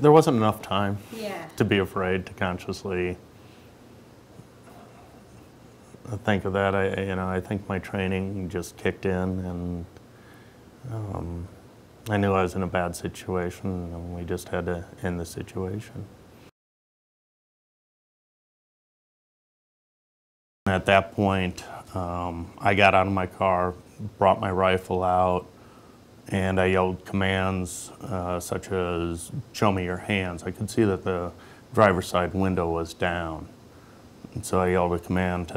There wasn't enough time Yeah. to be afraid to consciously think of that. I think my training just kicked in, and I knew I was in a bad situation, and we just had to end the situation. At that point, I got out of my car, brought my rifle out, and I yelled commands such as, "Show me your hands." I could see that the driver's side window was down. And so I yelled a command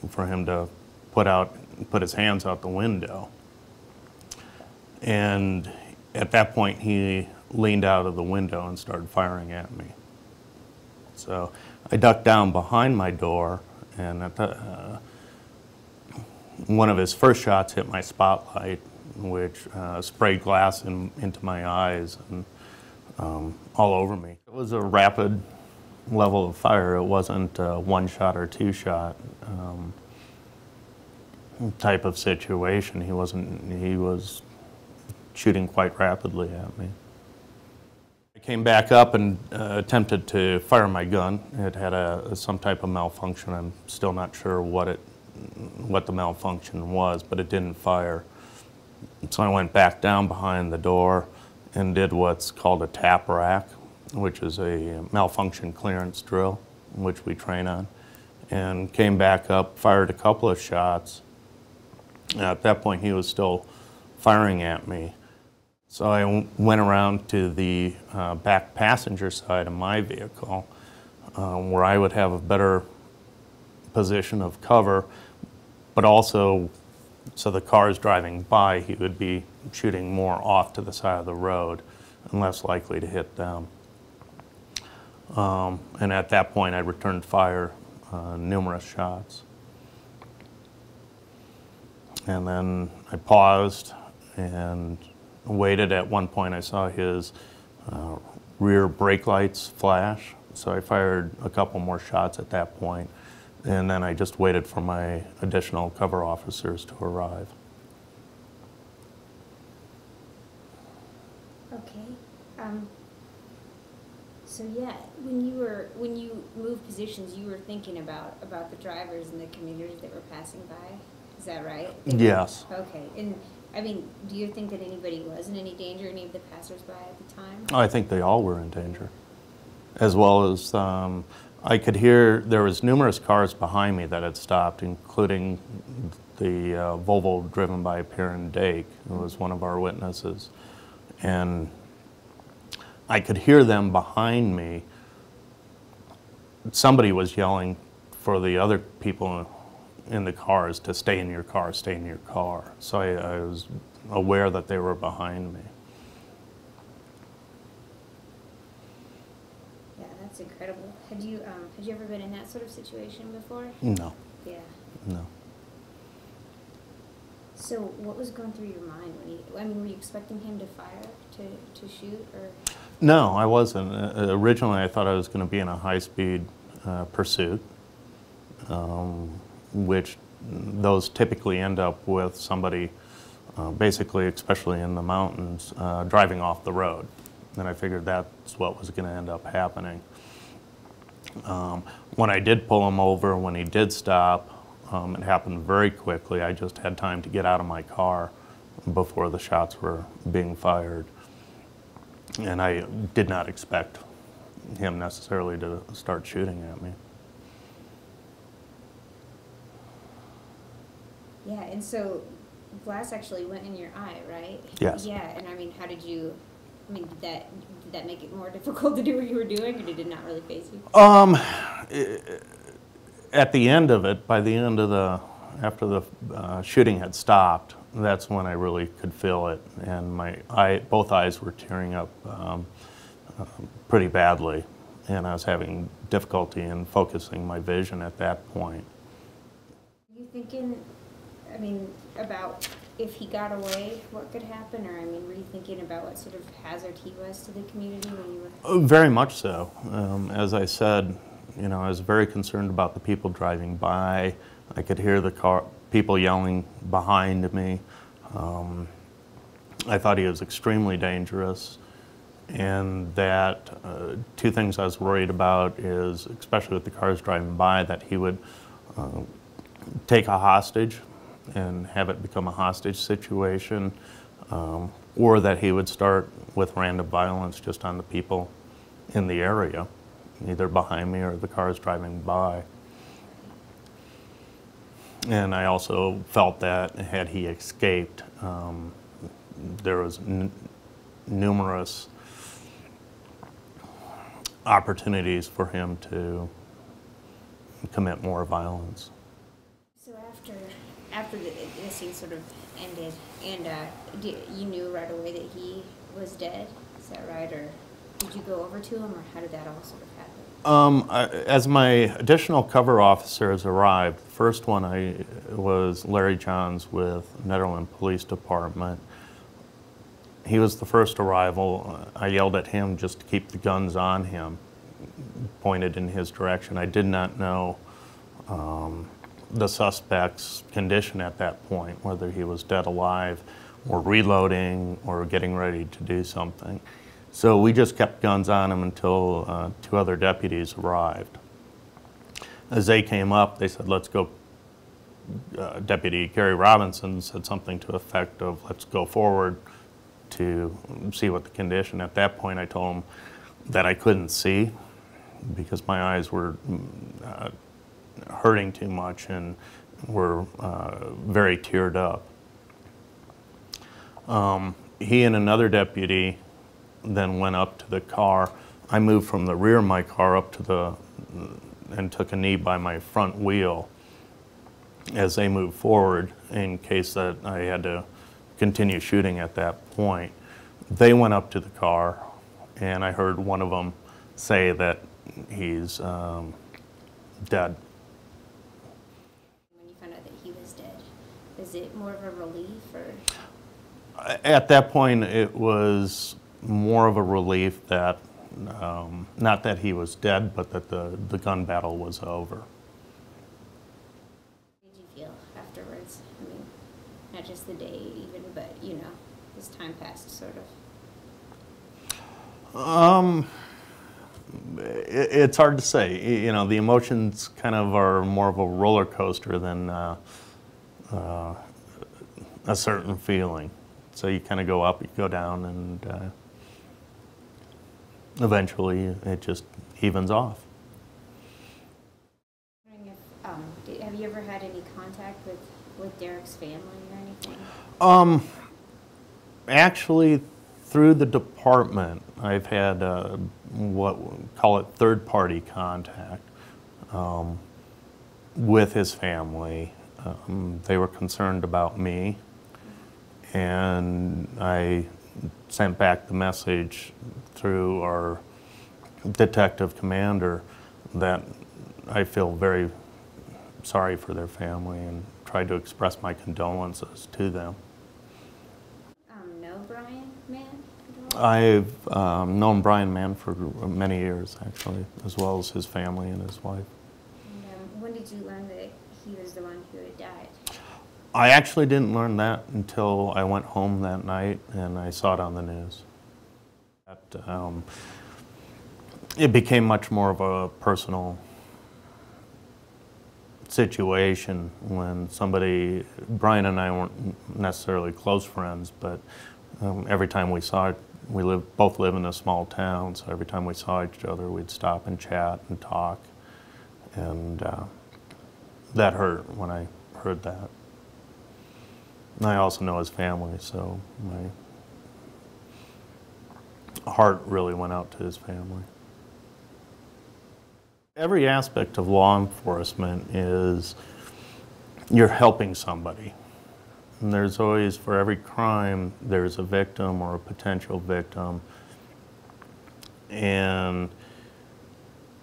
for him to put his hands out the window. And at that point, he leaned out of the window and started firing at me. So I ducked down behind my door, and one of his first shots hit my spotlight, which sprayed glass into my eyes and all over me. It was a rapid level of fire. It wasn't a one shot or two shot type of situation. He was shooting quite rapidly at me. I came back up and attempted to fire my gun. It had some type of malfunction. I'm still not sure what the malfunction was, but it didn't fire. So I went back down behind the door and did what's called a tap rack, which is a malfunction clearance drill, which we train on, and came back up, fired a couple of shots. At that point, he was still firing at me. So I went around to the back passenger side of my vehicle, where I would have a better position of cover, but also, so the cars driving by, he would be shooting more off to the side of the road and less likely to hit them. And at that point, I returned fire numerous shots. And then I paused and waited. At one point, I saw his rear brake lights flash, so I fired a couple more shots at that point. And then I just waited for my additional cover officers to arrive. Okay. So yeah, when you moved positions, you were thinking about the drivers and the commuters that were passing by. Is that right? Yes. Okay. And I mean, do you think that anybody was in any danger, any of the passersby at the time? I think they all were in danger, as well as I could hear there was numerous cars behind me that had stopped, including the Volvo driven by Derik, who was one of our witnesses. And I could hear them behind me. Somebody was yelling for the other people in the cars to stay in your car, stay in your car. So I was aware that they were behind me. Yeah, that's incredible. Had you ever been in that sort of situation before? No. Yeah. No. So what was going through your mind when were you expecting him to fire, to shoot, or? No, I wasn't. Originally, I thought I was going to be in a high-speed pursuit, which those typically end up with somebody, basically, especially in the mountains, driving off the road. And I figured that's what was going to end up happening. When I did pull him over, when he did stop, it happened very quickly. I just had time to get out of my car before the shots were being fired. And I did not expect him necessarily to start shooting at me. Yeah, and so glass actually went in your eye, right? Yes. Yeah, and I mean, did that make it more difficult to do what you were doing, or did it not really faze you? At the end of it, after the shooting had stopped, that's when I really could feel it, and both eyes were tearing up pretty badly, and I was having difficulty in focusing my vision at that point. Were you thinking, about if he got away, what could happen, or were you thinking about what sort of hazard he was to the community when you were? Very much so. As I said, I was very concerned about the people driving by. I could hear the people yelling behind me. I thought he was extremely dangerous, And that two things I was worried about is, especially with the cars driving by, that he would take a hostage and have it become a hostage situation, or that he would start with random violence just on the people in the area, either behind me or the cars driving by. And I also felt that had he escaped, there was numerous opportunities for him to commit more violence. So after the scene sort of ended, and you knew right away that he was dead, is that right? Or did you go over to him, or how did that all sort of happen? As my additional cover officers arrived, the first one was Larry Johns with Netherland Police Department. He was the first arrival. I yelled at him just to keep the guns on him, pointed in his direction. I did not know the suspect's condition at that point, whether he was dead alive or reloading or getting ready to do something. So we just kept guns on him until two other deputies arrived. As they came up, they said, let's go. Deputy Gary Robinson said something to the effect of, let's go forward to see what the condition. At that point, I told him that I couldn't see because my eyes were hurting too much and were very teared up. He and another deputy then went up to the car. I moved from the rear of my car up to and took a knee by my front wheel as they moved forward in case that I had to continue shooting at that point. They went up to the car, and I heard one of them say that he's dead. When you found out that he was dead, is it more of a relief, or? At that point, it was more of a relief that, not that he was dead, but that the gun battle was over. How did you feel afterwards? I mean, not just the day even, but, you know, as time passed, sort of. It's hard to say. You know, the emotions kind of are more of a roller coaster than a certain feeling. So you kind of go up, you go down, and eventually it just evens off. I'm wondering if, have you ever had any contact with Derik's family or anything? Actually, through the department, I've had what we call it third-party contact with his family. They were concerned about me, and I sent back the message through our detective commander that I feel very sorry for their family and tried to express my condolences to them. Know Brian Mann? I've known Brian Mann for many years, actually, as well as his family and his wife. And when did you learn that he was the one who had died? I actually didn't learn that until I went home that night and I saw it on the news. It became much more of a personal situation when somebody, Brian and I weren't necessarily close friends, but every time we saw it, both live in a small town, so every time we saw each other, we'd stop and chat and talk, and that hurt when I heard that. And I also know his family, so my heart really went out to his family. Every aspect of law enforcement is you're helping somebody. And there's always, for every crime, there's a victim or a potential victim. And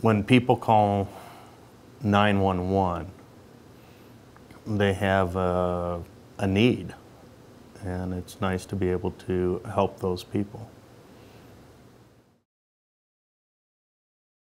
when people call 911, they have a need. And it's nice to be able to help those people.